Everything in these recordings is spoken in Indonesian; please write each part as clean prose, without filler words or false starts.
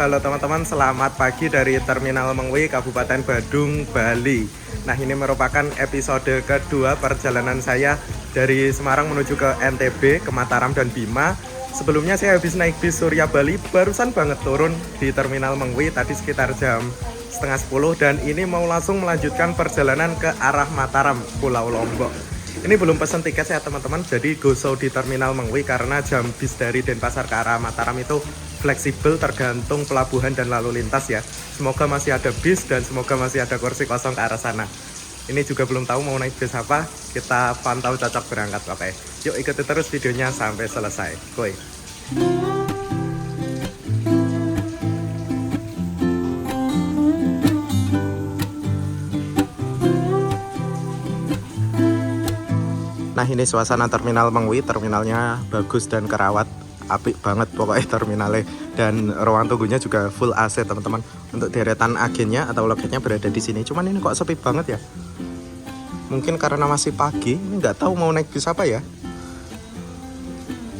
halo teman-teman, selamat pagi dari Terminal Mengwi, Kabupaten Badung, Bali. Nah, ini merupakan episode kedua perjalanan saya dari Semarang menuju ke NTB, ke Mataram dan Bima. Sebelumnya saya habis naik bis Surya Bali, barusan banget turun di Terminal Mengwi tadi sekitar jam setengah 10, dan ini mau langsung melanjutkan perjalanan ke arah Mataram, Pulau Lombok. Ini belum pesan tiket ya teman-teman, jadi go show di Terminal Mengwi karena jam bis dari Denpasar ke arah Mataram itu fleksibel tergantung pelabuhan dan lalu lintas ya. Semoga masih ada bis dan semoga masih ada kursi kosong ke arah sana. Ini juga belum tahu mau naik bis apa, kita pantau cocok berangkat oke. Yuk ikuti terus videonya sampai selesai. Koi. Nah, ini suasana Terminal Mengwi, terminalnya bagus dan kerawat, apik banget pokoknya terminalnya, dan ruang tunggunya juga full AC teman-teman. Untuk deretan agennya atau logetnya berada di sini. Cuman ini kok sepi banget ya? Mungkin karena masih pagi, ini nggak tahu mau naik bis apa ya.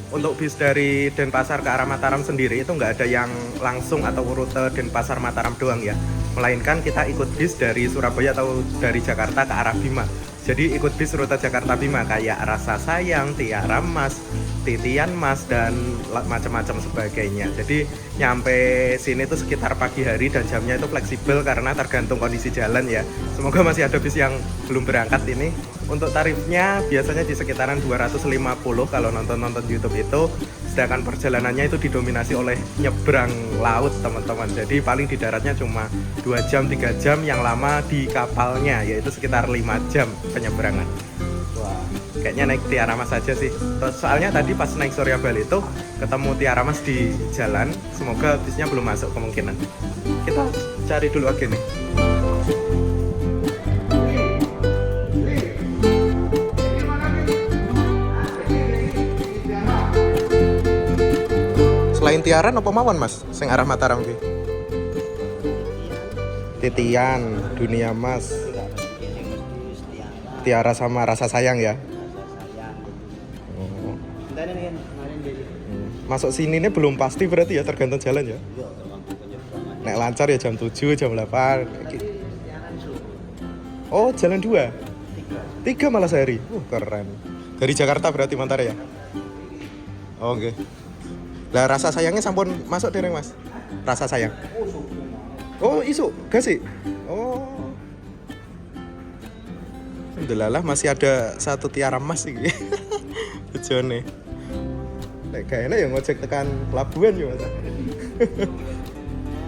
Untuk bis dari Denpasar ke arah Mataram sendiri itu nggak ada yang langsung atau rute Denpasar Mataram doang ya, melainkan kita ikut bis dari Surabaya atau dari Jakarta ke arah Bima. Jadi ikut bis rute Jakarta Bima kayak Rasa Sayang, Tiara Mas, Titian Mas, dan macam-macam sebagainya. Jadi nyampe sini tuh sekitar pagi hari dan jamnya itu fleksibel karena tergantung kondisi jalan ya. Semoga masih ada bis yang belum berangkat ini. Untuk tarifnya biasanya di sekitaran 250 kalau nonton YouTube itu. Sedangkan perjalanannya itu didominasi oleh nyebrang laut teman-teman. Jadi paling di daratnya cuma 2 jam 3 jam, yang lama di kapalnya yaitu sekitar 5 jam penyeberangan. Wah, kayaknya naik Tiara Mas aja sih. Soalnya tadi pas naik Surya Bali itu ketemu Tiara Mas di jalan. Semoga bisnya belum masuk kemungkinan. Kita cari dulu aja nih. Selain Tiaran apa mawon Mas sing arah Mataram ki? Titian, Dunia Mas, Tiara sama Rasa Sayang ya. Oh. Masuk sini ini belum pasti berarti ya, tergantung jalan ya. Nek lancar ya jam 7, jam 8. Oh, jalan 2. 3 malah sehari. Keren. Dari Jakarta berarti Mantara ya? Oh, oke. Lah Rasa Sayangnya sampun masuk dereng Mas? Rasa Sayang. Oh, isu gak sih? Oh. Alhamdulillah masih ada satu Tiara Mas iki. Bejone. Nek gak enak ya ngojek tekan pelabuhan ya Mas.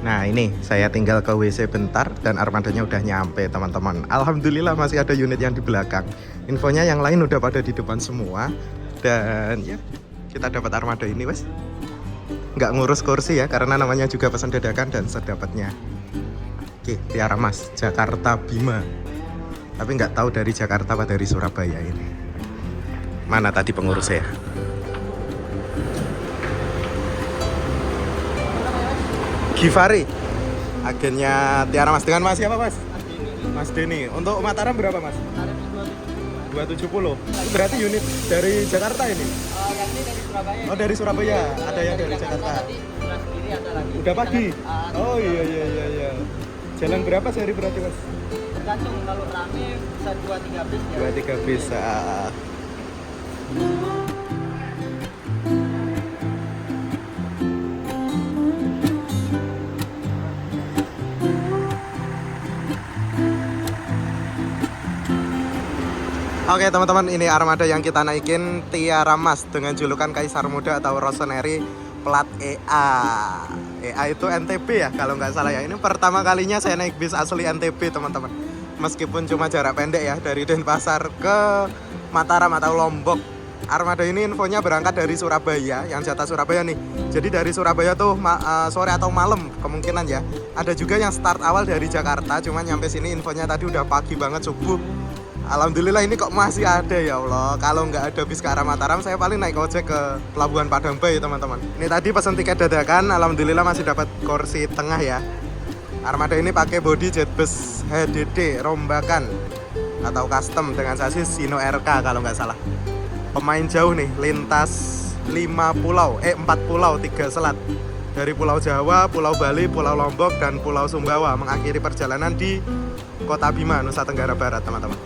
Nah, ini saya tinggal ke WC bentar dan armadanya udah nyampe teman-teman. Alhamdulillah masih ada unit yang di belakang. Infonya yang lain udah pada di depan semua. Dan ya, kita dapat armada ini Mas. Nggak ngurus kursi ya, karena namanya juga pesan dadakan dan sedapatnya. Oke, Tiara Mas, Jakarta Bima. Tapi nggak tahu dari Jakarta apa dari Surabaya ini. Mana tadi pengurusnya? Givari, agennya Tiara Mas. Dengan Mas siapa Mas? Mas Denny. Untuk Mataram berapa Mas? 270. Berarti unit dari Jakarta ini? Yang ini dari Surabaya. Oh, dari Surabaya. Ada yang dari Jakarta. Sendiri ada lagi. Udah pagi? Oh iya. Jalan berapa sehari berarti Mas? Tergantung, kalau rame bisa 2-3 bis ya. 2-3 bis. Oke teman-teman, ini armada yang kita naikin Tiara Mas dengan julukan Kaisar Muda atau Rosemary plat EA. EA itu NTB ya kalau nggak salah ya. Ini pertama kalinya saya naik bis asli NTB teman-teman. Meskipun cuma jarak pendek ya, dari Denpasar ke Mataram atau Lombok. Armada ini infonya berangkat dari Surabaya, yang jatah Surabaya nih. Jadi dari Surabaya tuh sore atau malam kemungkinan ya. Ada juga yang start awal dari Jakarta, cuman nyampe sini infonya tadi udah pagi banget, subuh. Alhamdulillah ini kok masih ada ya Allah. Kalau nggak ada bis ke arah Mataram, saya paling naik ojek ke Pelabuhan Padang Bay teman-teman. Ini tadi pesan tiket dadakan, alhamdulillah masih dapat kursi tengah ya. Armada ini pakai bodi Jetbus HDD rombakan atau custom dengan sasis Sino RK kalau nggak salah. Pemain jauh nih, lintas 4 pulau, 3 selat. dari Pulau Jawa, Pulau Bali, Pulau Lombok, dan Pulau Sumbawa mengakhiri perjalanan di Kota Bima, Nusa Tenggara Barat, teman-teman.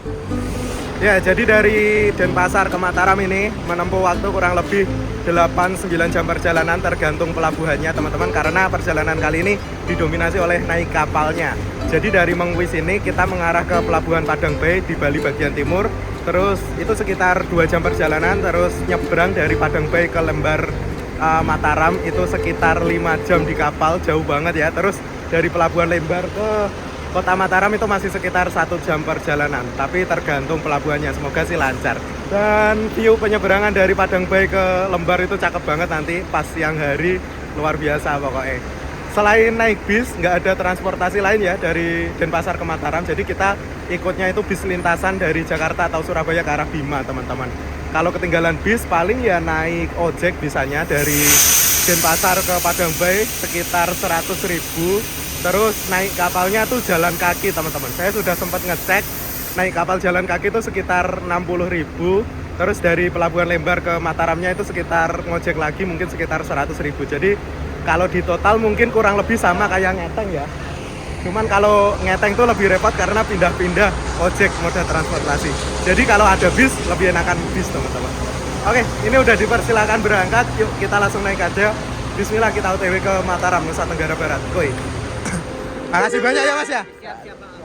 Ya, jadi dari Denpasar ke Mataram ini menempuh waktu kurang lebih 8-9 jam perjalanan tergantung pelabuhannya, teman-teman, karena perjalanan kali ini didominasi oleh naik kapalnya. Jadi dari Mengwi sini kita mengarah ke Pelabuhan Padang Bay di Bali bagian timur, terus itu sekitar 2 jam perjalanan, terus nyebrang dari Padang Bay ke Lembar Mataram itu sekitar 5 jam di kapal, jauh banget ya. Terus dari Pelabuhan Lembar ke Kota Mataram itu masih sekitar 1 jam perjalanan, tapi tergantung pelabuhannya, semoga sih lancar. Dan view penyeberangan dari Padang Bay ke Lembar itu cakep banget nanti pas siang hari, luar biasa pokoknya. Selain naik bis, nggak ada transportasi lain ya dari Denpasar ke Mataram, jadi kita ikutnya itu bis lintasan dari Jakarta atau Surabaya ke arah Bima, teman-teman. Kalau ketinggalan bis, paling ya naik ojek bisanya dari Denpasar ke Padang Bay sekitar 100.000. Terus naik kapalnya tuh jalan kaki, teman-teman. Saya sudah sempat ngecek, naik kapal jalan kaki itu sekitar 60.000. Terus dari Pelabuhan Lembar ke Mataramnya itu sekitar ngojek lagi mungkin sekitar 100.000. Jadi kalau di total mungkin kurang lebih sama kayak Ngeteng ya. Cuman kalau Ngeteng tuh lebih repot karena pindah-pindah ojek moda transportasi. Jadi kalau ada bis, lebih enakan bis, teman-teman. Oke, ini udah dipersilakan berangkat. Yuk kita langsung naik aja. Bismillah, kita OTW ke Mataram, Nusa Tenggara Barat. Koi. Makasih banyak ya Mas ya. Siap, Bang.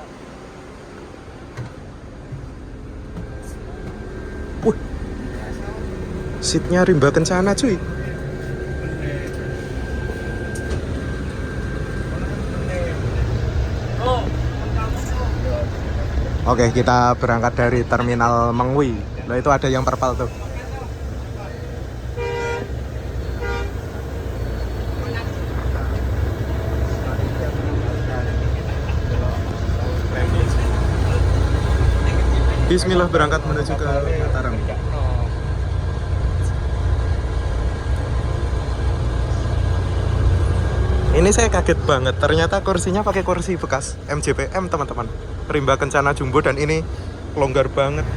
Seatnya rimba kencana cuy. Oke, kita berangkat dari Terminal Mengwi. Loh, itu ada yang purple tuh. Bismillah, berangkat menuju ke Mataram. Ini saya kaget banget, ternyata kursinya pakai kursi bekas MJPM, teman-teman. Rimba kencana jumbo dan ini longgar banget.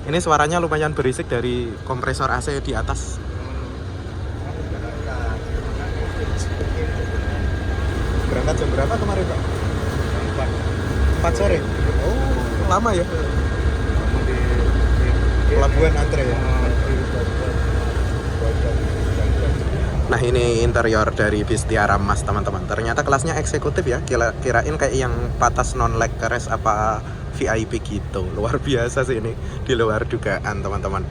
Ini suaranya lumayan berisik dari kompresor AC di atas. Berangkat jam berapa kemarin, Pak? 4 sore. Oh, lama ya. Pelabuhan antre ya. Nah, ini interior dari bis Tiara Mas, teman-teman. Ternyata kelasnya eksekutif ya. Kirain kayak yang patas non-leg keres apa VIP gitu. Luar biasa sih ini, di luar dugaan, teman-teman.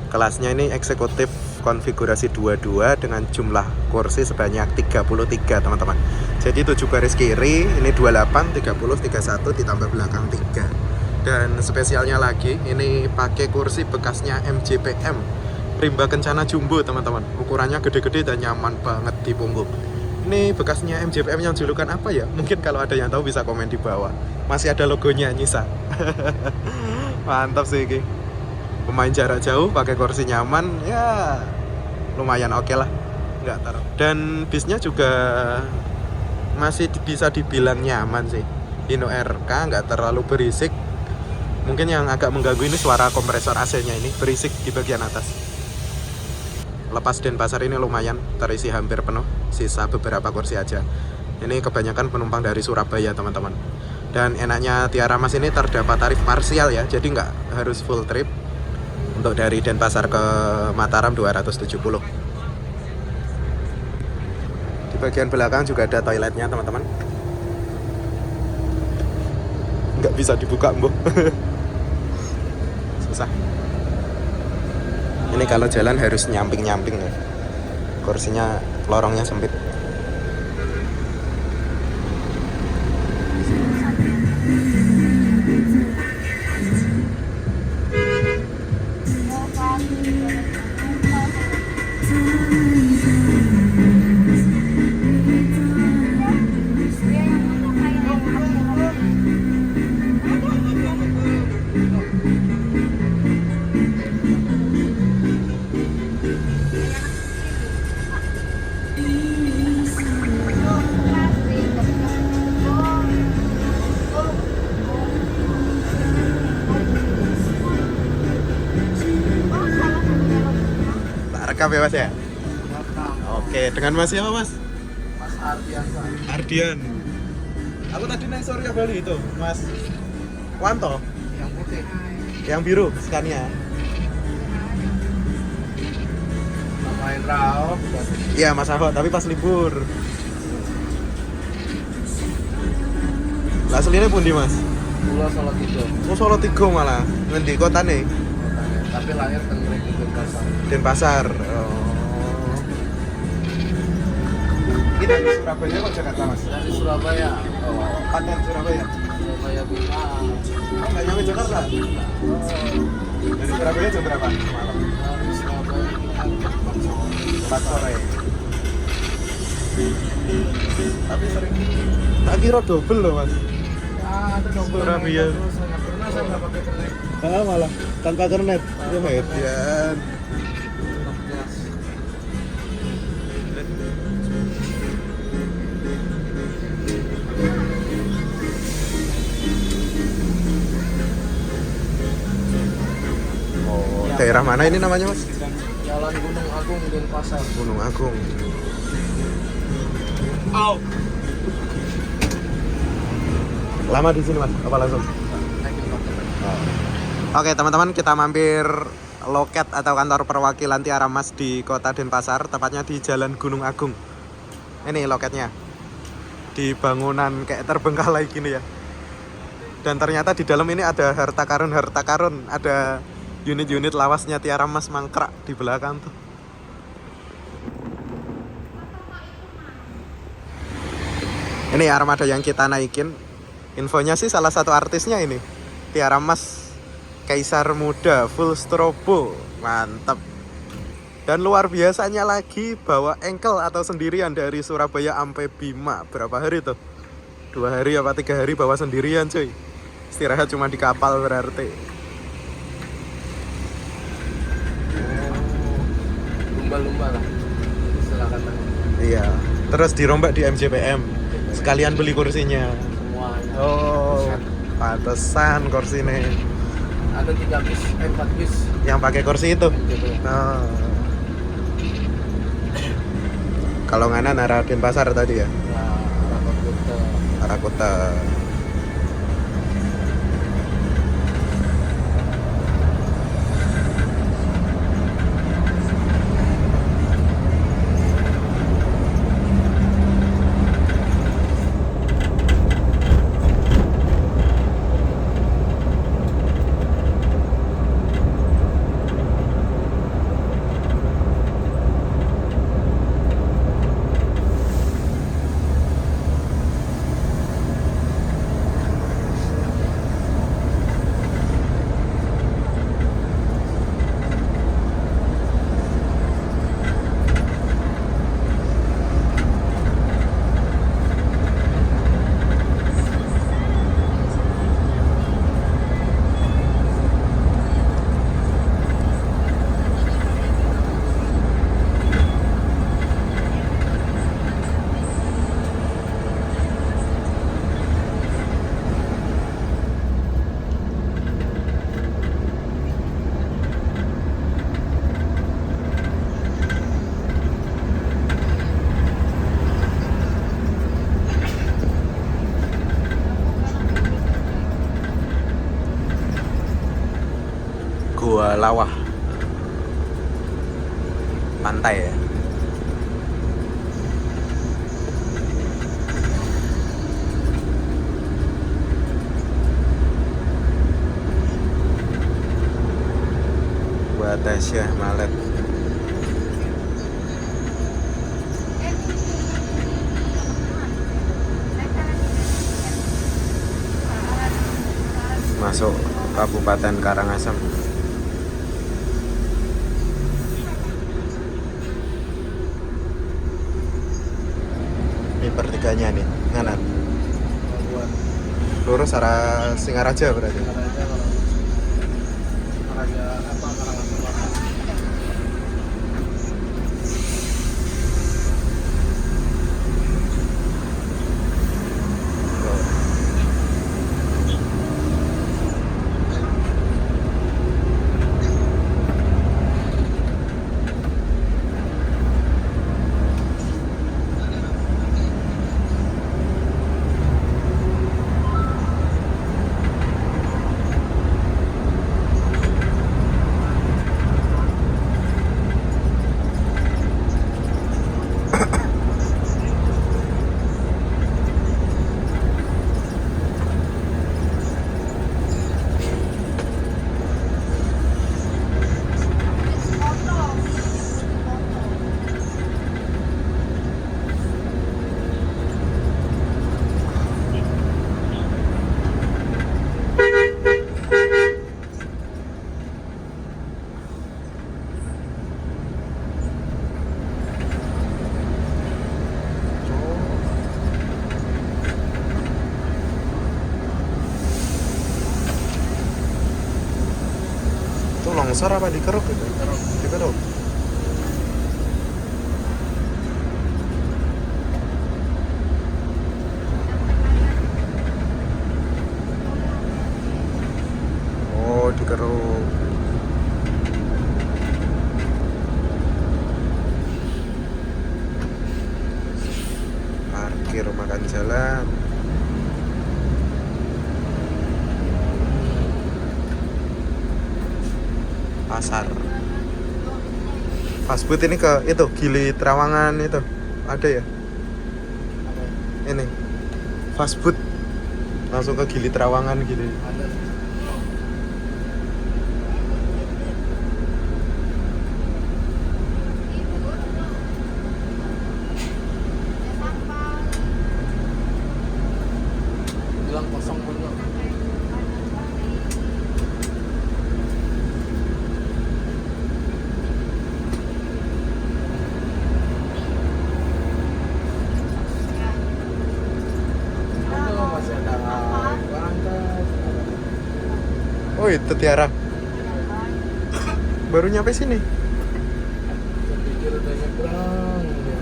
Kelasnya ini eksekutif konfigurasi 22 dengan jumlah kursi sebanyak 33, teman-teman. Jadi 7 baris kiri, ini 28, 30, 31 ditambah belakang 3. Dan spesialnya lagi, ini pakai kursi bekasnya MJPM. Rimba kencana jumbo, teman-teman. Ukurannya gede-gede dan nyaman banget di punggung. Ini bekasnya MJPM yang julukan apa ya? Mungkin kalau ada yang tahu bisa komen di bawah. Masih ada logonya Nyisa. Mantap sih ini. Pemain jarak jauh pakai kursi nyaman, ya lumayan oke lah. Nggak taruh. Dan bisnya juga masih bisa dibilang nyaman sih. Hino RK nggak terlalu berisik. Mungkin yang agak mengganggu ini suara kompresor AC-nya ini berisik di bagian atas. Lepas Denpasar ini lumayan terisi hampir penuh, sisa beberapa kursi aja. Ini kebanyakan penumpang dari Surabaya, teman-teman. Dan enaknya Tiara Mas ini terdapat tarif parsial ya, jadi nggak harus full trip. Untuk dari Denpasar ke Mataram 270. Di bagian belakang juga ada toiletnya, teman-teman. Nggak bisa dibuka, Mbok. Susah. Ini kalau jalan harus nyamping-nyamping ya. Kursinya, lorongnya sempit. lengkap ya Mas ya? Oke, dengan Mas siapa Mas? Mas Ardian Pak. Ardian. Aku tadi naik Surya Bali itu, Mas Wanto. Yang putih. Yang biru, Scania. Main Raof. Iya Mas Ahok, tapi pas libur. Lah aslinya pundi Mas? Pulau Salatiga. Oh Solo Tigo malah, ngendi kotane? Tapi lahir Tenggara di Denpasar. Denpasar. Oh. Ini dari Surabaya kok Jakarta Mas? Dari Surabaya. Oh, Paten Surabaya. Surabaya Bima. Oh nggak nyampe Jakarta? Oh. Dari Surabaya jam berapa semalam? Dari Surabaya kita 4 sore. Tapi sering tak kira double loh Mas. Ya, ada dong. Surabaya. Terus saya nggak pernah saya nggak pakai kernet. Ah malah tanpa kernet. Ya Median. Oh, daerah mana ini namanya Mas? Jalan Gunung Agung Denpasar. Gunung Agung. Au. Lama di sini Mas? Apa langsung? Naik helikopter. Oke teman-teman, kita mampir loket atau kantor perwakilan Tiara Mas di kota Denpasar, tepatnya di Jalan Gunung Agung. Ini loketnya, di bangunan kayak terbengkalai gini ya. Dan ternyata di dalam ini ada harta karun, ada unit-unit lawasnya Tiara Mas mangkrak di belakang tuh. Ini armada yang kita naikin. Infonya sih salah satu artisnya ini, Tiara Mas Kaisar Muda full strobo, mantap. Dan luar biasanya lagi bawa engkel atau sendirian dari Surabaya sampai Bima. Berapa hari tuh? 2 hari apa 3 hari bawa sendirian cuy. Istirahat cuma di kapal berarti. Lumba-lumba lah. Silakan tanya. Iya. Terus dirombak di MJPM. Sekalian beli kursinya. Semuanya. Oh, pantesan kursinya. Ada 3 bis, 4 bis. Yang pakai kursi itu. Gitu. Oh. Kalau nganan arah Denpasar tadi ya. Nah, arah kota. Arah kota. Gua Lawah, pantai ya. Buat Syah Malet. Masuk Kabupaten Karangasem. Ini pertiganya nih, nganan. Buat Lurus arah Singaraja berarti. Raja Raja apa Karangasem. Digosor apa dikeruk gitu? Dikeruk. Oh, dikeruk. Parkir makan jalan. Pasar. Fast food ini ke itu Gili Trawangan itu ada ya? Ini fast food langsung ke Gili Trawangan gitu. Bilang kosong pun. Masih ada lantas. Oh itu Tiara baru nyampe sini. Saya pikir udah nyebrang. Ya.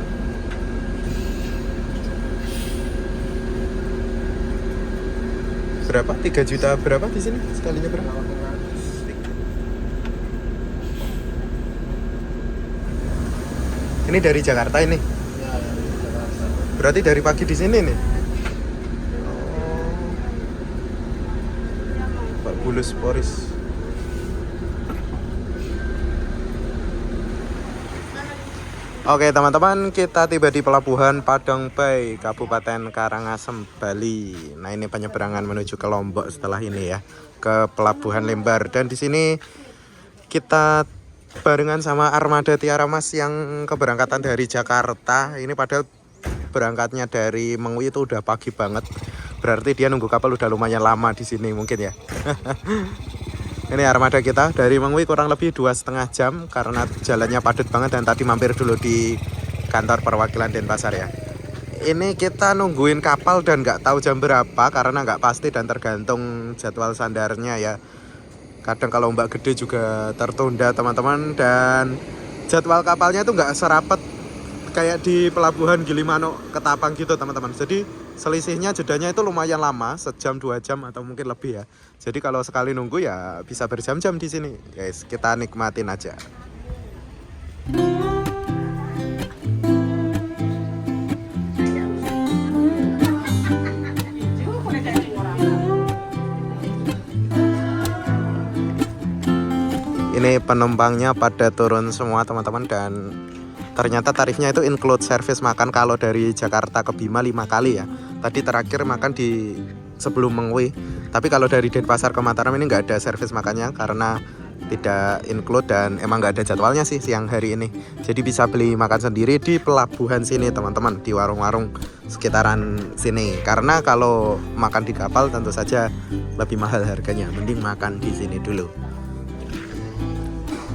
Berapa? 3 juta berapa di sini sekalinya berapa? Ini dari Jakarta ini. Ya, Jakarta. Berarti dari pagi di sini nih. Pak Bulus Poris. Oke teman-teman, kita tiba di Pelabuhan Padang Bay, Kabupaten Karangasem, Bali. Nah ini penyeberangan menuju ke Lombok setelah ini ya, ke Pelabuhan Lembar. Dan di sini kita barengan sama armada Tiara Mas yang keberangkatan dari Jakarta. Ini padahal berangkatnya dari Mengwi itu udah pagi banget. Berarti dia nunggu kapal udah lumayan lama di sini mungkin ya. Ini armada kita dari Mengwi kurang lebih 2,5 jam karena jalannya padat banget dan tadi mampir dulu di kantor perwakilan Denpasar ya. Ini kita nungguin kapal dan nggak tahu jam berapa karena nggak pasti dan tergantung jadwal sandarnya ya. Kadang kalau ombak gede juga tertunda teman-teman dan jadwal kapalnya itu nggak serapet kayak di pelabuhan Gilimanuk Ketapang gitu teman-teman. Jadi selisihnya jedanya itu lumayan lama, sejam 2 jam atau mungkin lebih ya. Jadi kalau sekali nunggu ya bisa berjam-jam di sini. Guys, kita nikmatin aja. Ini penumpangnya pada turun semua teman-teman dan ternyata tarifnya itu include service makan kalau dari Jakarta ke Bima 5 kali ya. Tadi terakhir makan di sebelum Mengwi. Tapi kalau dari Denpasar ke Mataram ini nggak ada service makannya karena tidak include dan emang nggak ada jadwalnya sih siang hari ini. Jadi bisa beli makan sendiri di pelabuhan sini teman-teman, di warung-warung sekitaran sini. Karena kalau makan di kapal tentu saja lebih mahal harganya. Mending makan di sini dulu.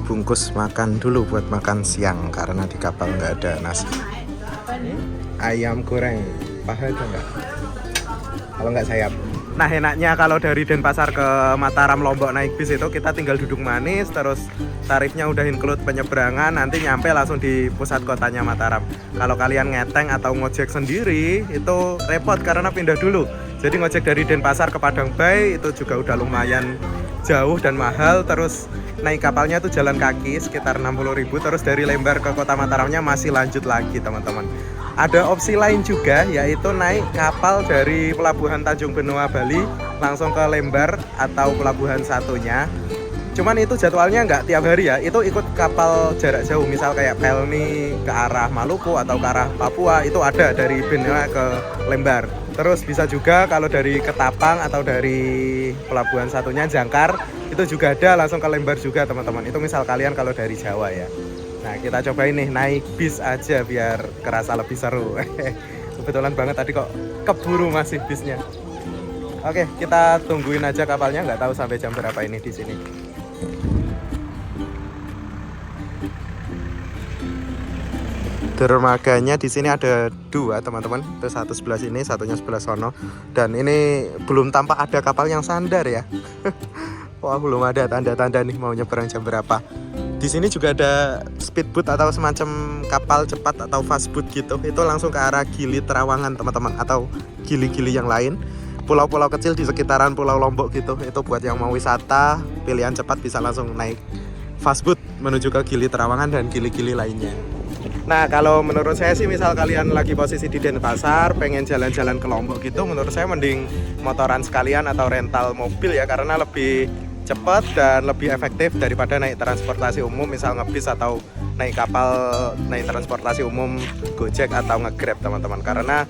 Bungkus makan dulu buat makan siang karena di kapal nggak ada nasi. Ayam goreng paha itu enggak? Kalau nggak sayap. Nah enaknya kalau dari Denpasar ke Mataram Lombok naik bis itu kita tinggal duduk manis, terus tarifnya udah include penyeberangan, nanti nyampe langsung di pusat kotanya Mataram. Kalau kalian ngeteng atau ngojek sendiri itu repot karena pindah dulu. Jadi ngojek dari Denpasar ke Padang Bay itu juga udah lumayan jauh dan mahal. Terus naik kapalnya tuh jalan kaki sekitar 60.000. Terus dari Lembar ke kota Mataramnya masih lanjut lagi teman-teman. Ada opsi lain juga yaitu naik kapal dari Pelabuhan Tanjung Benoa Bali langsung ke Lembar atau pelabuhan satunya. Cuman itu jadwalnya nggak tiap hari ya, itu ikut kapal jarak jauh misal kayak Pelni ke arah Maluku atau ke arah Papua itu ada dari Benoa ke Lembar. Terus bisa juga kalau dari Ketapang atau dari pelabuhan satunya Jangkar itu juga ada langsung ke Lembar juga teman-teman. Itu misal kalian kalau dari Jawa ya. Nah kita cobain nih naik bis aja biar kerasa lebih seru. Kebetulan banget tadi kok keburu masih bisnya. Oke kita tungguin aja kapalnya, nggak tahu sampai jam berapa ini di sini. Dermaganya di sini ada 2 teman-teman, itu satu sebelah sini, satunya sebelah sono. Dan ini belum tampak ada kapal yang sandar ya. Wah, belum ada tanda-tanda nih mau nyebrang jam berapa. Di sini juga ada speedboat atau semacam kapal cepat atau fastboat gitu. Itu langsung ke arah Gili Trawangan teman-teman, atau gili-gili yang lain. Pulau-pulau kecil di sekitaran Pulau Lombok gitu. Itu buat yang mau wisata, pilihan cepat bisa langsung naik fastboat menuju ke Gili Trawangan dan gili-gili lainnya. Nah, kalau menurut saya sih, misal kalian lagi posisi di Denpasar, pengen jalan-jalan ke Lombok gitu, menurut saya mending motoran sekalian atau rental mobil ya, karena lebih cepat dan lebih efektif daripada naik transportasi umum, misal ngebis atau naik kapal, naik transportasi umum Gojek atau nge-Grab teman-teman. Karena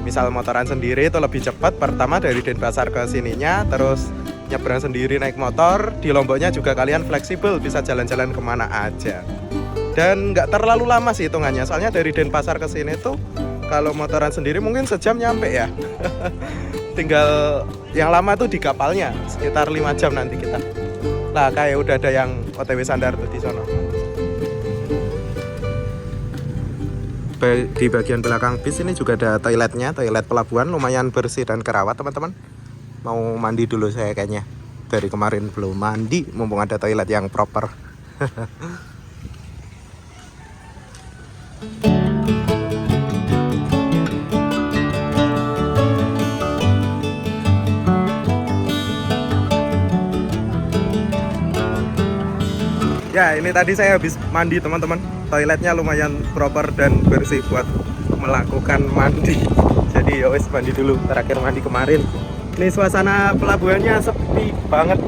misal motoran sendiri itu lebih cepat, pertama dari Denpasar ke sininya, terus nyebrang sendiri naik motor. Di Lomboknya juga kalian fleksibel, bisa jalan-jalan kemana aja. Dan nggak terlalu lama sih hitungannya, soalnya dari Denpasar ke sini tuh kalau motoran sendiri mungkin sejam nyampe ya. Tinggal yang lama tuh di kapalnya sekitar 5 jam nanti kita. Lah kayak udah ada yang OTW sandar tuh di sono. Di bagian belakang bis ini juga ada toiletnya, toilet pelabuhan, lumayan bersih dan kerawat teman-teman. Mau mandi dulu saya kayaknya. Dari kemarin belum mandi, mumpung ada toilet yang proper. Ya, ini tadi saya habis mandi teman-teman. Toiletnya lumayan proper dan bersih buat melakukan mandi. Jadi ya wes, mandi dulu, terakhir mandi kemarin. Ini suasana pelabuhannya sepi banget.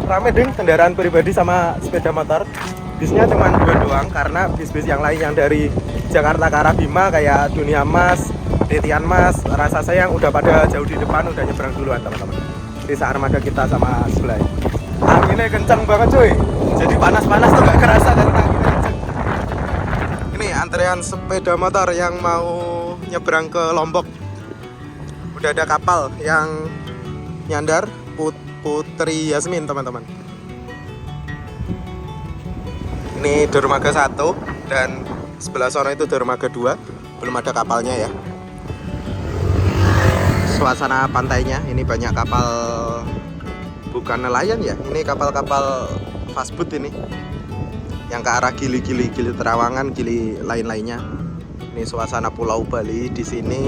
Rame deng, kendaraan pribadi sama sepeda motor. Bisnya cuma 2 doang, karena bis-bis yang lain yang dari Jakarta ke arah Bima kayak Dunia Mas, Titian Mas, rasa sayang udah pada jauh di depan, udah nyebrang duluan teman-teman. Di armada kita sama sebelah. Anginnya kencang banget cuy. Jadi panas-panas tuh gak kerasa karena anginnya kencang. Ini antrean sepeda motor yang mau nyebrang ke Lombok. Udah ada kapal yang nyandar, Putri Yasmin teman-teman. Ini dermaga 1 dan sebelah sana itu dermaga 2. Belum ada kapalnya ya. Suasana pantainya ini banyak kapal, bukan nelayan ya, ini kapal-kapal fastboat ini yang ke arah gili-gili, Gili Trawangan, gili lain-lainnya. Ini suasana Pulau Bali. Di sini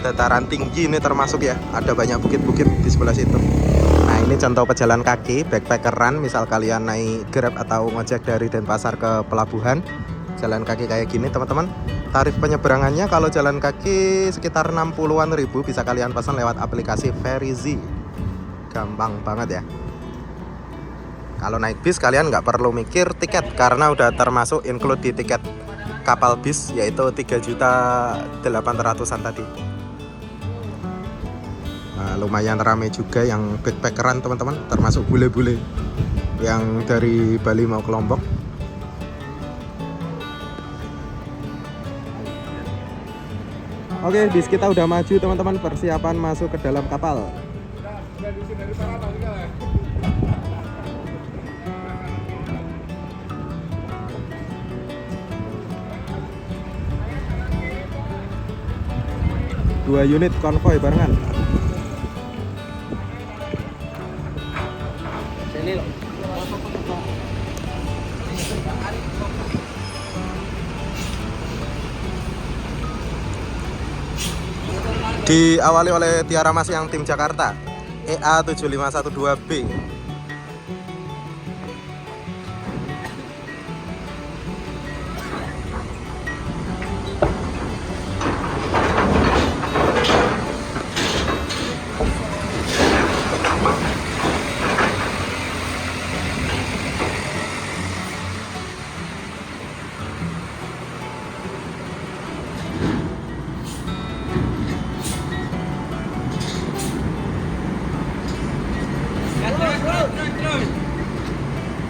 dataran tinggi ini termasuk ya, ada banyak bukit-bukit di sebelah situ. Nah, ini contoh pejalan kaki backpackeran, misal kalian naik Grab atau ngojek dari Denpasar ke pelabuhan, jalan kaki kayak gini teman-teman. Tarif penyeberangannya kalau jalan kaki sekitar 60-an ribu, bisa kalian pesan lewat aplikasi Verizee. Gampang banget ya. Kalau naik bis kalian nggak perlu mikir tiket, karena udah termasuk include di tiket kapal bis, yaitu 3.800.000-an tadi. Nah, lumayan ramai juga yang backpackeran teman-teman, termasuk bule-bule yang dari Bali mau ke Lombok. Oke, bis kita udah maju teman-teman, persiapan masuk ke dalam kapal. Dua unit konvoy barengan. Sini loh. Diawali oleh Tiara Mas yang tim Jakarta, EA 7512B.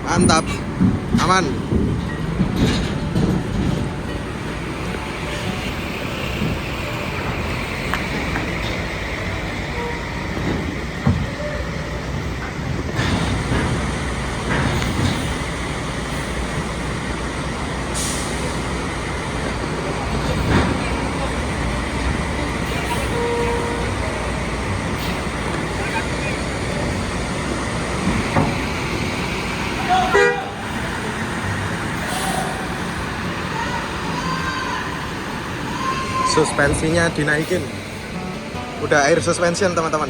Mantap, aman. suspensinya dinaikin. Udah air suspension teman-teman.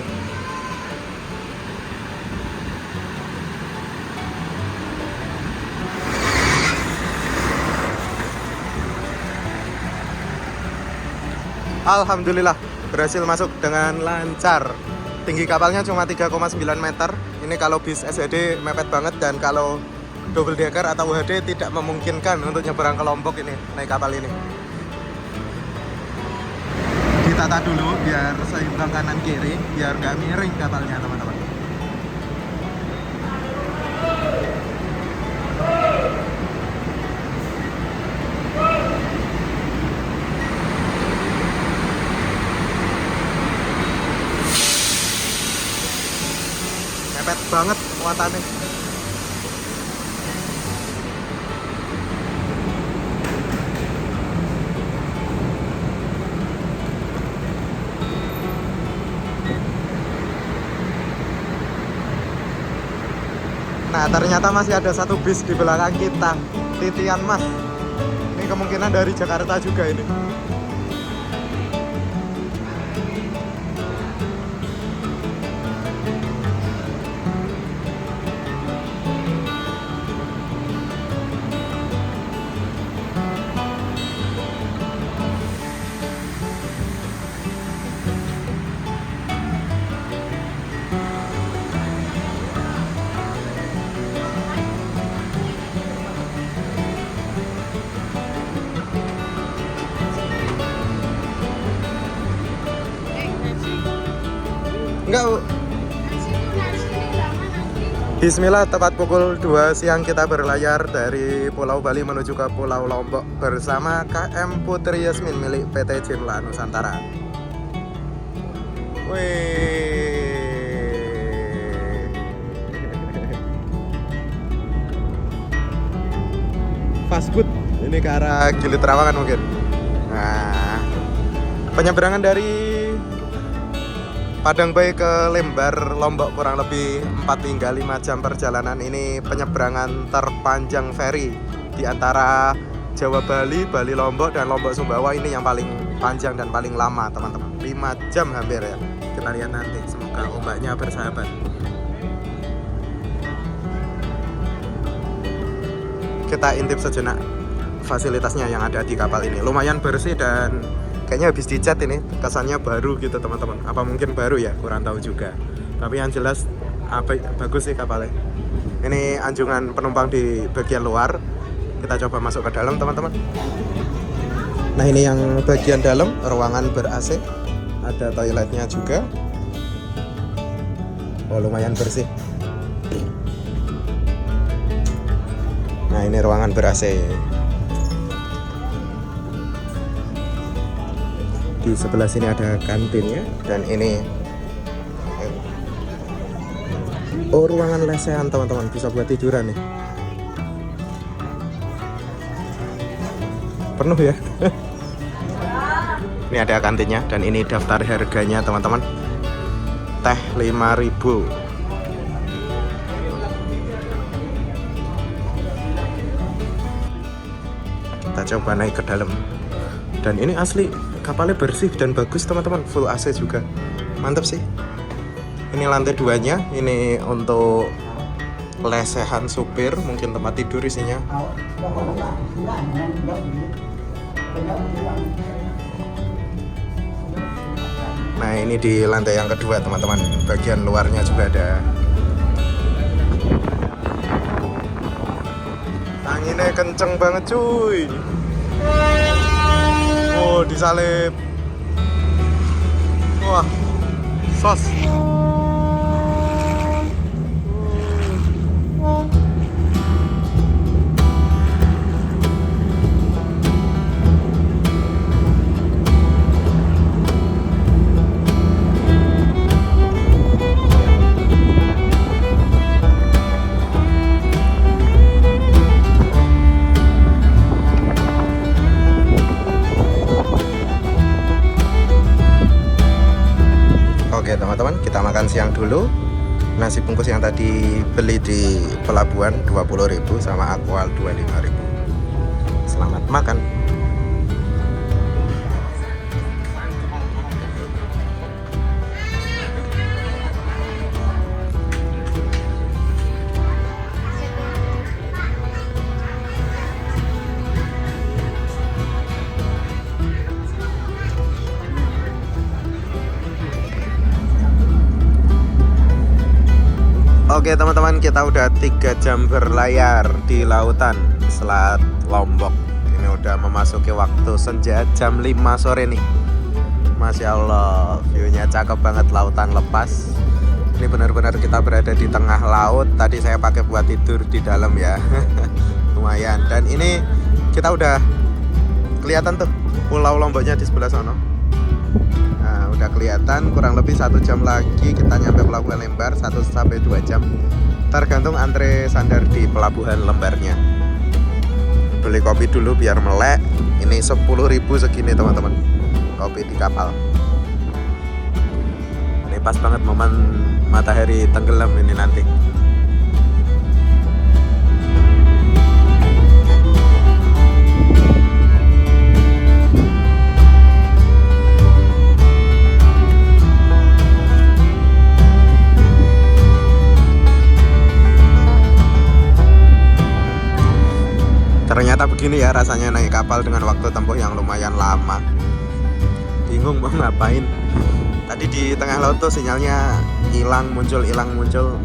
Alhamdulillah berhasil masuk dengan lancar. Tinggi kapalnya cuma 3,9 meter. Ini kalau bis SHD mepet banget, dan kalau double decker atau UHD tidak memungkinkan untuk nyeberang ke Lombok ini naik kapal ini. Ditata dulu biar seimbang kanan kiri, biar nggak miring kapalnya teman-teman. Mepet banget muatannya. Nah, ternyata masih ada satu bis di belakang kita, Titian Mas. Ini kemungkinan dari Jakarta juga ini. Enggak, Bu. Bismillah, tepat pukul 2 siang kita berlayar dari Pulau Bali menuju ke Pulau Lombok bersama KM Putri Yasmin milik PT Jimla Nusantara. Wih. Fast food. Ini ke arah Gili Trawangan mungkin. Nah, penyeberangan dari Padang Bayi ke Lembar, Lombok kurang lebih 4 hingga 5 jam perjalanan. Ini penyeberangan terpanjang feri di antara Jawa Bali, Bali Lombok, dan Lombok Sumbawa. Ini yang paling panjang dan paling lama teman-teman, 5 jam hampir ya. Kita lihat nanti, semoga ombaknya bersahabat. Kita intip sejenak fasilitasnya yang ada di kapal ini. Lumayan bersih dan kayaknya habis dicat ini, kesannya baru gitu teman-teman. Apa mungkin baru ya, kurang tahu juga. Tapi yang jelas bagus sih kapalnya. Ini anjungan penumpang di bagian luar. Kita coba masuk ke dalam teman-teman. Nah, ini yang bagian dalam, ruangan ber-AC. Ada toiletnya juga. Oh, lumayan bersih. Nah, ini ruangan ber-AC. Di sebelah sini ada kantinnya, dan ini ruangan lesehan teman-teman, bisa buat tiduran nih. Penuh ya. Ini ada kantinnya, dan ini daftar harganya teman-teman. Teh 5.000. Kita coba naik ke dalam. Dan ini asli kapalnya bersih dan bagus teman-teman, full AC juga, mantap sih. Ini lantai 2-nya, ini untuk lesehan supir, mungkin tempat tidur isinya. Nah, ini di lantai yang kedua teman-teman, bagian luarnya juga ada. Anginnya kenceng banget cuy. Oh, disalip. Wah, sos. Oke teman-teman, kita makan siang dulu. Nasi bungkus yang tadi beli di pelabuhan 20.000 sama Aqual 25.000. Selamat makan. Oke teman-teman, kita udah 3 jam berlayar di lautan Selat Lombok. Ini udah memasuki waktu senja jam 5 sore nih. Masya Allah, view-nya cakep banget, lautan lepas. Ini benar-benar kita berada di tengah laut. Tadi saya pakai buat tidur di dalam ya. Lumayan. Dan ini kita udah kelihatan tuh Pulau Lomboknya di sebelah sana. Nah, udah kelihatan, kurang lebih 1 jam lagi kita nyampe Pelabuhan Lembar, 1-2 jam. Tergantung antre sandar di Pelabuhan Lembarnya. Beli kopi dulu biar melek. Ini 10.000 segini teman-teman. Kopi di kapal. Ini pas banget momen matahari tenggelam ini nanti. Ternyata begini ya rasanya naik kapal dengan waktu tempuh yang lumayan lama. Bingung mau ngapain. Tadi di tengah laut tuh sinyalnya hilang muncul,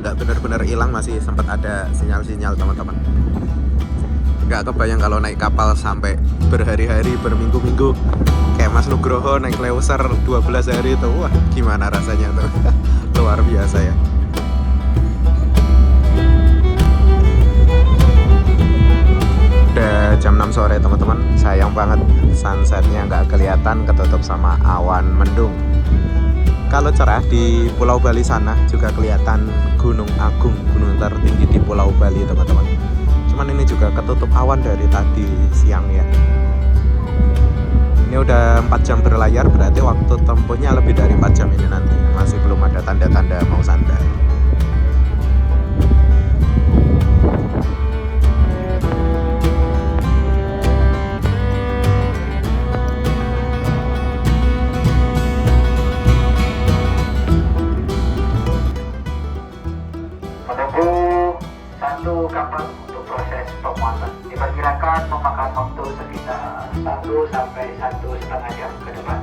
nggak benar-benar hilang, masih sempat ada sinyal-sinyal teman-teman. Nggak kebayang kalau naik kapal sampai berhari-hari, berminggu-minggu kayak Mas Nugroho naik Leuser 12 hari itu. Wah, gimana rasanya tuh. Luar biasa ya. Udah jam 6 sore teman-teman. Sayang banget sunsetnya nggak kelihatan, ketutup sama awan mendung. Kalau cerah di Pulau Bali sana juga kelihatan Gunung Agung, gunung tertinggi di Pulau Bali teman-teman. Cuman ini juga ketutup awan dari tadi siang ya. Ini udah 4 jam berlayar, berarti waktu tempuhnya lebih dari 4 jam ini nanti. Masih belum ada tanda-tanda mau sandar. Satu kapal untuk proses pemuatan diperkirakan memakan waktu sekitar 1 sampai 1,5 jam ke depan.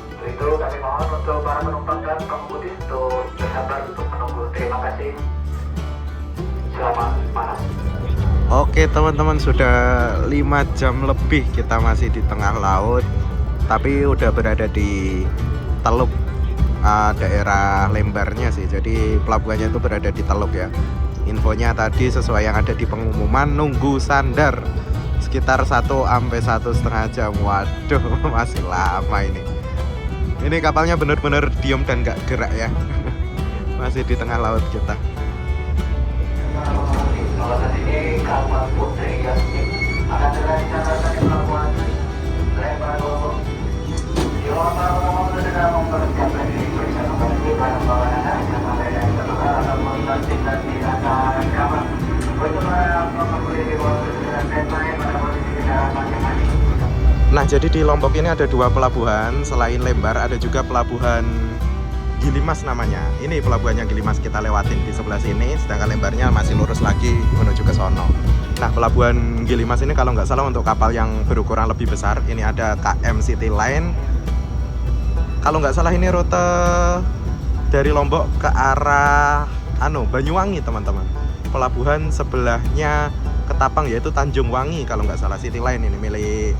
Untuk itu kami mohon untuk para penumpang dan pengemudi untuk bersabar untuk menunggu. Terima kasih. Selamat malam. Oke teman-teman, sudah 5 jam lebih kita masih di tengah laut, tapi udah berada di Teluk, daerah Lembarnya sih. Jadi pelabuhannya itu berada di Teluk ya. Infonya tadi sesuai yang ada di pengumuman, nunggu sandar sekitar 1-1,5 jam. Waduh, masih lama ini. Ini kapalnya bener-bener diem dan gak gerak ya. Masih di tengah laut kita. Saat ini kapal Putri Yasmin akan segera dicatatkan di pelabuhan Lembar Lombok. Jika para penumpang sedang mempersiapkan diri, periksa kembali barang bawaan Anda yang ada dari tertukar ataupun tertinggal di atas kapal. Untuk para pengemudi di bawah segera standby pada posisi kendaraan masing-masing. Nah, jadi di Lombok ini ada 2 pelabuhan. Selain Lembar ada juga pelabuhan Gilimas namanya. Ini pelabuhannya Gilimas kita lewatin di sebelah sini, sedangkan Lembarnya masih lurus lagi menuju ke sono. Nah, pelabuhan Gilimas ini kalau nggak salah untuk kapal yang berukuran lebih besar. Ini ada KM City Line. Kalau nggak salah ini rute dari Lombok ke arah Banyuwangi teman-teman. Pelabuhan sebelahnya Ketapang yaitu Tanjung Wangi kalau nggak salah. City Line ini milik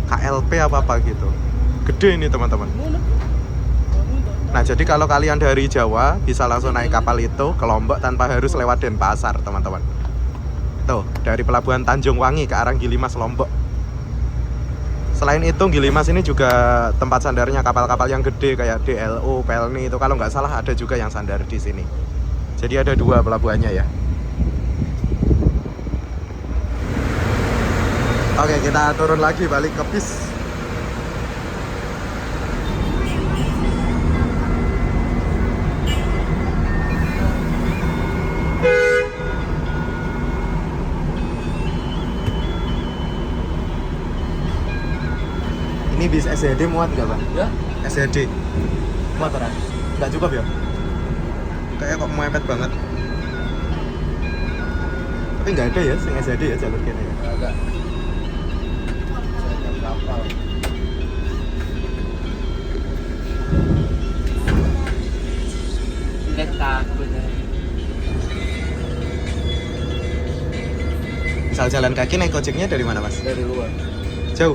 KLP apa gitu. Gede ini teman-teman. Nah, jadi kalau kalian dari Jawa bisa langsung naik kapal itu ke Lombok tanpa harus lewat Denpasar teman-teman. Tuh, dari pelabuhan Tanjung Wangi ke arah Gilimas Lombok. Selain itu Gilimas ini juga tempat sandarnya kapal-kapal yang gede kayak DLO, Pelni itu kalau nggak salah ada juga yang sandar di sini. Jadi ada 2 pelabuhannya ya. Oke, kita turun lagi balik ke bis. Ini bis SED muat nggak Bang? Ya, SED motoran. nggak cukup ya? Kayak kok mepet banget. Tapi nggak ada ya sing SED ya jalur kene ya? Agak. Kapal. Kaget takut. Misal jalan kaki naik Gojeknya dari mana mas? Dari luar. Jauh?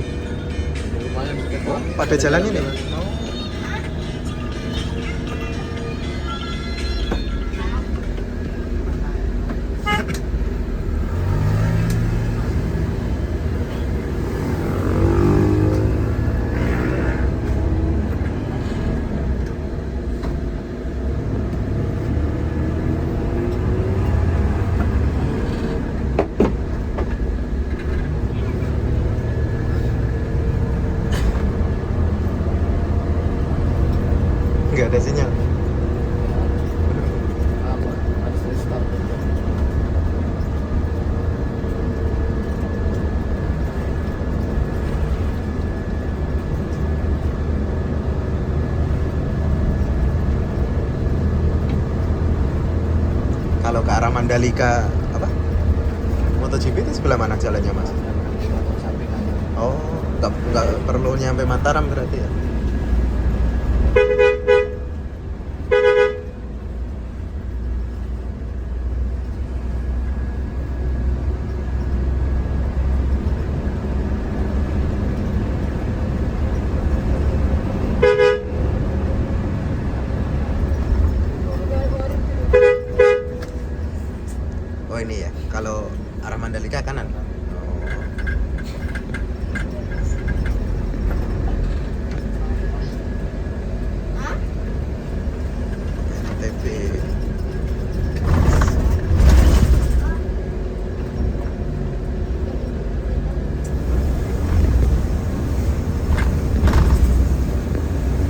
Lumayan dekat. Oh, pada jalan ini? Nggak ada sinyal. Apa? Harus restart. Kalau ke arah Mandalika apa? MotoGP itu sebelah mana jalannya mas? Samping kanan. Oh, nggak perlu nyampe Mataram berarti ya? Oh ini ya, kalau arah Mandalika kanan. NTB.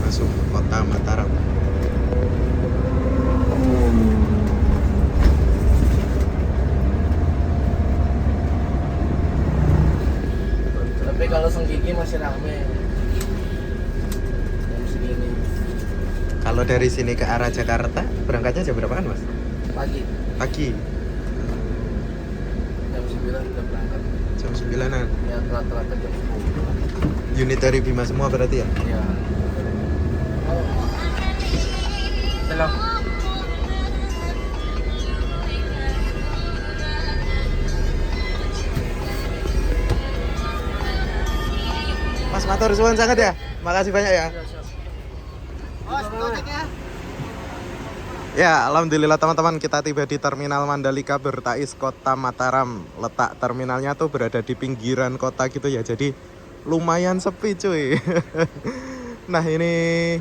Masuk kota Mataram. Tapi kalau Senggigi masih rame. Jam segini. Kalau dari sini ke arah Jakarta, berangkatnya jam berapa kan mas? Pagi. Pagi. Jam 9 udah berangkat. Jam 9-an. Ya telat-telatnya jam 10. Unit dari Bima semua berarti ya? Iya. Halo. Mas matur suwun sangat ya. Makasih banyak ya. Ya, alhamdulillah teman-teman, kita tiba di Terminal Mandalika Bertais, Kota Mataram. Letak terminalnya tuh berada di pinggiran kota gitu ya. Jadi lumayan sepi cuy. Nah, ini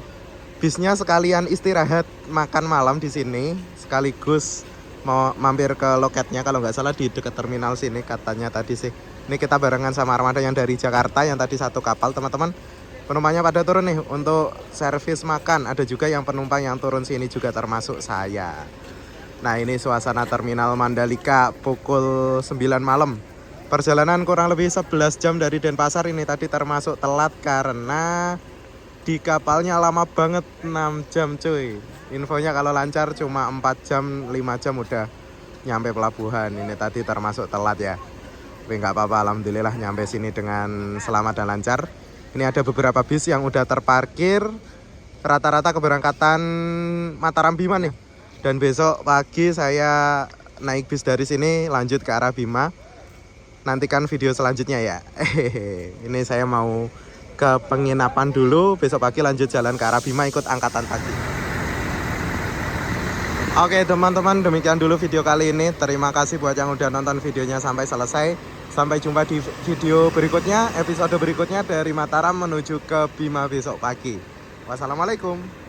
bisnya sekalian istirahat makan malam di sini, sekaligus mau mampir ke loketnya kalau nggak salah di dekat terminal sini katanya tadi sih. Ini kita barengan sama armada yang dari Jakarta yang tadi satu kapal teman-teman. Penumpangnya pada turun nih untuk servis makan. Ada juga yang penumpang yang turun sini juga termasuk saya. Nah ini suasana terminal Mandalika pukul 9 malam. Perjalanan kurang lebih 11 jam dari Denpasar. Ini tadi termasuk telat karena di kapalnya lama banget, 6 jam cuy. Infonya kalau lancar cuma 4 jam 5 jam udah nyampe pelabuhan. Ini tadi termasuk telat ya. Tapi nggak apa-apa, alhamdulillah nyampe sini dengan selamat dan lancar. Ini ada beberapa bis yang udah terparkir. Rata-rata keberangkatan Mataram Bima nih. Dan besok pagi saya naik bis dari sini lanjut ke arah Bima. Nantikan video selanjutnya ya. Ini saya mau ke penginapan dulu. Besok pagi lanjut jalan ke arah Bima ikut angkatan pagi. Oke teman-teman, demikian dulu video kali ini. Terima kasih buat yang udah nonton videonya sampai selesai. Sampai jumpa di video berikutnya, episode berikutnya dari Mataram menuju ke Bima besok pagi. Wassalamualaikum.